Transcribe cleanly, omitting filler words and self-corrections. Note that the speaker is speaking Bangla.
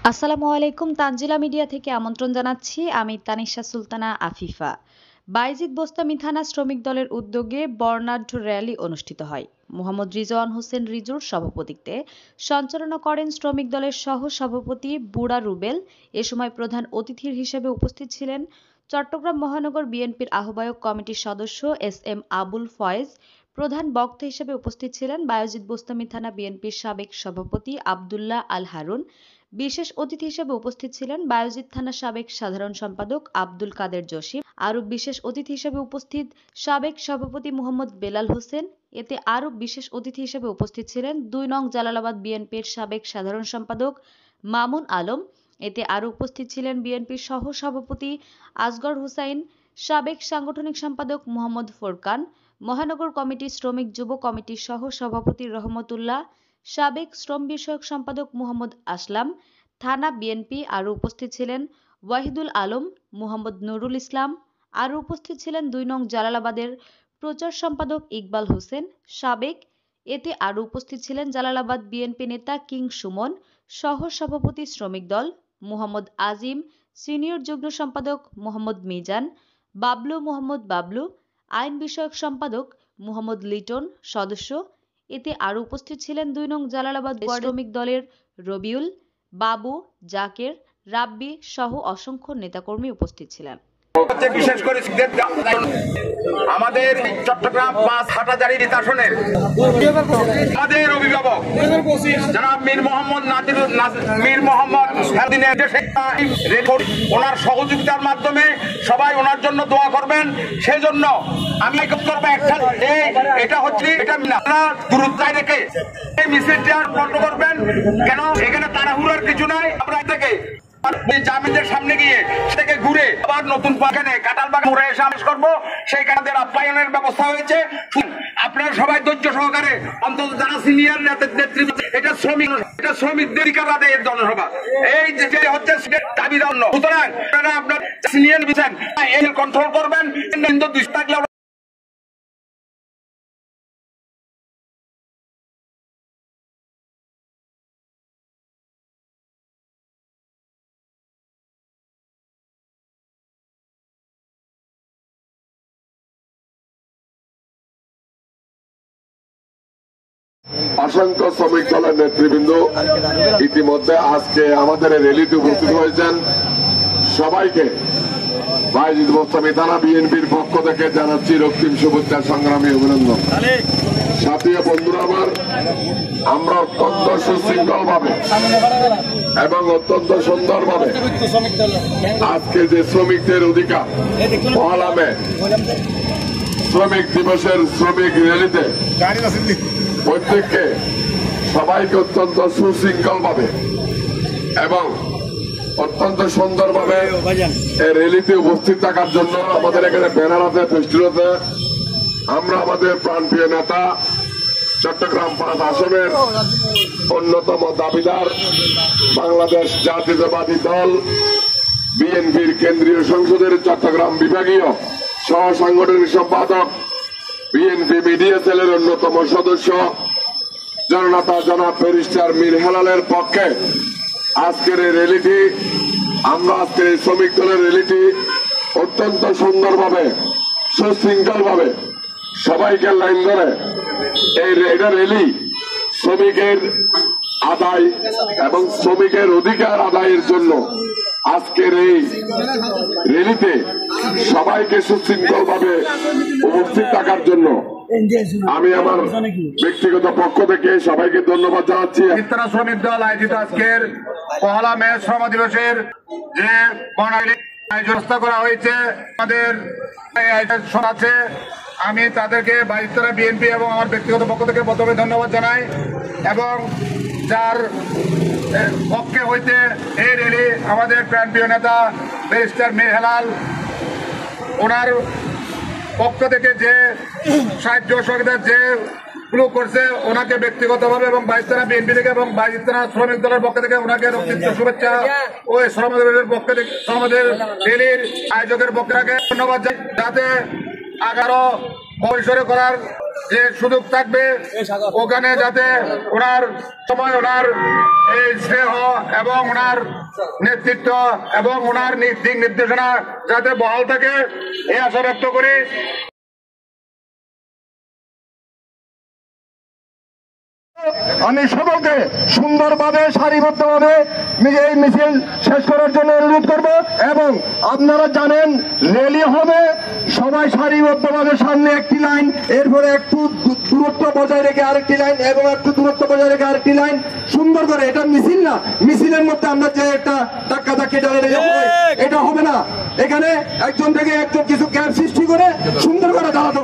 আসসালামু আলাইকুম, তানজিলা মিডিয়া থেকে আমন্ত্রণ জানাচ্ছি। আমি তানিশা সুলতানা আফিফা। বাইজিদ বোস্তামি থানা শ্রমিক দলের উদ্যোগে বর্ণাঢ্য র্যালি অনুষ্ঠিত হয়। মোহাম্মদ রিজওয়ান হোসেন রিজুর সভাপতিত্বে সঞ্চালনা করেন শ্রমিক দলের সহ সভাপতি বুড়া রুবেল। এ সময় প্রধান অতিথির হিসেবে উপস্থিত ছিলেন চট্টগ্রাম মহানগর বিএনপির আহ্বায়ক কমিটির সদস্য এস.এম. আবুল ফয়েজ। প্রধান বক্তা হিসেবে উপস্থিত ছিলেন বাইজিদ বোস্তামি থানা বিএনপির সাবেক সভাপতি আবদুল্লাহ আল হারুন। বিশেষ অতিথি হিসেবে উপস্থিত ছিলেন বায়ুজিৎ থানার সাবেক সাধারণ সম্পাদক আব্দুল কাদের জসিম। আরও বিশেষ অতিথি হিসেবে উপস্থিত সাবেক সভাপতি মোহাম্মদ বেলাল হোসেন। এতে আরও বিশেষ অতিথি হিসেবে উপস্থিত ছিলেন ২ নং জালালাবাদ বিএনপির সাবেক সাধারণ সম্পাদক মামুন আলম। এতে আরও উপস্থিত ছিলেন বিএনপির সহ সভাপতি আসগর হুসাইন, সাবেক সাংগঠনিক সম্পাদক মোহাম্মদ ফোরকান, মহানগর কমিটির শ্রমিক যুব কমিটির সহ সভাপতি রহমতুল্লাহ, সাবেক শ্রম বিষয়ক সম্পাদক মোহাম্মদ আসলাম। থানা বিএনপি আরও উপস্থিত ছিলেন ওয়াহিদুল আলম, মোহাম্মদ নুরুল ইসলাম। আরও উপস্থিত ছিলেন ২ নং জালালাবাদের প্রচার সম্পাদক ইকবাল হোসেন সাবেক। এতে আরও উপস্থিত ছিলেন জালালাবাদ বিএনপি নেতা কিং সুমন, সহ সভাপতি শ্রমিক দল মোহাম্মদ আজিম, সিনিয়র যুগ্ম সম্পাদক মোহাম্মদ মিজান, বাবলু মোহাম্মদ বাবলু, আইন বিষয়ক সম্পাদক মোহাম্মদ লিটন সদস্য। এতে আরও উপস্থিত ছিলেন ২ নং জালালাবাদ শ্রমিক দলের রবিউল, বাবু, জাকের, রাব্বি সহ অসংখ্য নেতাকর্মী উপস্থিত ছিলেন। বিশেষ করে আমাদের চট্টগ্রাম ৫ হাটহাজারী আসনের আমাদের অভিভাবক জনাব মীর মোহাম্মদ ওনার সহযোগিতার মাধ্যমে সবাই ওনার জন্য দোয়া করবেন। সেই জন্য আমি করবো একটা, এটা হচ্ছে এটা দূরত্বায় রেখে এই মিছিলটা বন্ধ করবেন। কেন এখানে তাড়াহুড়োর কিছু নাই। আমরা থেকে জামিনের সামনে গিয়ে থেকে ঘুরে আবার নতুন বাগানে কাঁঠালবাগান ঘুরে এসে আমেজ করবো। সেই কারণে আপ্যায়নের ব্যবস্থা হয়েছে। আপনারা সবাই ধৈর্য সহকারে, অন্তত যারা সিনিয়র নেতৃত্ব, এটা শ্রমিকদের আদায়ের জনসভা, এই যে হচ্ছে দাবি দাওয়া। সুতরাং আপনারা সিনিয়র দিচ্ছেন, এই কন্ট্রোল করবেন। থাকলে অসংখ্য শ্রমিক দলের নেতৃবৃন্দ ইতিমধ্যে আজকে আমাদের র্যালিতে উপস্থিত হয়েছেন। সবাইকে বাইজিদ বোস্তামি থানা বিএনপির পক্ষ থেকে জানাচ্ছি রক্তিম শুভেচ্ছা, সংগ্রামী অভিনন্দন। সাথী বন্ধুরা আমার, আমরা অত্যন্ত সুশৃঙ্খল ভাবে এবং অত্যন্ত সুন্দর ভাবে আজকে যে শ্রমিকদের অধিকার পহেলা মে শ্রমিক দিবসের শ্রমিক র্যালিতে প্রত্যেককে সবাইকে অত্যন্ত সুশৃঙ্খল ভাবে এবং অত্যন্ত সুন্দরভাবে এই র্যালিতে উপস্থিত থাকার জন্য আমাদের এখানে ব্যানার আছে, ফেস্টুন আছে। আমরা আমাদের প্রাণপ্রিয় নেতা, চট্টগ্রাম ৫ আসনের অন্যতম দাবিদার, বাংলাদেশ জাতীয়তাবাদী দল বিএনপির কেন্দ্রীয় সংসদের চট্টগ্রাম বিভাগীয় সহ সাংগঠনিক সম্পাদক, বিএনপি মিডিয়া সেলের অন্যতম সদস্য জননেতা জনাব ব্যারিস্টার মীর হেলালের পক্ষে আজকের এই র্যালিটি, আমরা আজকের এই শ্রমিক দলের র্যালিটি অত্যন্ত সুন্দরভাবে সুশৃঙ্খল ভাবে সবাইকে লাইন ধরে এটা র্যালি শ্রমিকের আদায় এবং শ্রমিকের অধিকার আদায়ের জন্য আজকের এই র্যালিতে সবাইকে সুশৃঙ্খল ভাবে উপস্থিত থাকার জন্য আমি আমার ব্যক্তিগত পক্ষ থেকে সবাইকে ধন্যবাদ জানাচ্ছি। শ্রমিক দল আয়োজিত আজকের পহেলা মে শ্রম দিবসের যে ব্যবস্থা করা হয়েছে, আমাদের আছে, আমি তাদেরকে বাইজিদ থানা বিএনপি এবং আমার ব্যক্তিগত পক্ষ থেকে প্রথমে ধন্যবাদ জানাই। এবং যার পক্ষে হইতে এই র্যালি আমাদের প্রাণপ্রিয় নেতা ব্যারিস্টার মীর হেলাল, ওনার পক্ষ থেকে যে সাহায্য সহযোগিতা যেগুলো করছে ওনাকে ব্যক্তিগতভাবে এবং বাইজিদ থানা বিএনপি থেকে এবং বাইজিদ থানা শ্রমিক দলের পক্ষ থেকে ওনাকে রক্তিম শুভেচ্ছা ও শ্রমিকদের পক্ষ থেকে শ্রমিকদের র্যালির আয়োজকের পক্ষে ধন্যবাদ, যাতে 11 পরিসরে করার যে সুযোগ থাকবে, ওখানে যাতে ওনার সময় ওনার এই স্নেহ এবং ওনার নেতৃত্ব এবং ওনার দিক নির্দেশনা যাতে বহাল থাকে, এই আশা ব্যক্ত করি। আমি সকলকে সুন্দরভাবে সারিবদ্ধভাবে এই মিছিল শেষ করার জন্য অনুরোধ করব। এবং আপনারা জানেন র্যালি হবে, সবাই সারিবদ্ধভাবে সামনে একটি লাইন, এরপরে একটু দূরত্ব বজায় রেখে আরেকটি লাইন এবং একটু দূরত্ব বজায় রেখে আরেকটি লাইন, সুন্দর করে। এটা মিছিল না, মিছিলের মধ্যে আমরা যে একটা ধাক্কা ধাক্কি ডালে এটা হবে না। এখানে একজন থেকে একজন কিছু গ্যাপ সৃষ্টি করে সুন্দর করে দাঁড়াতে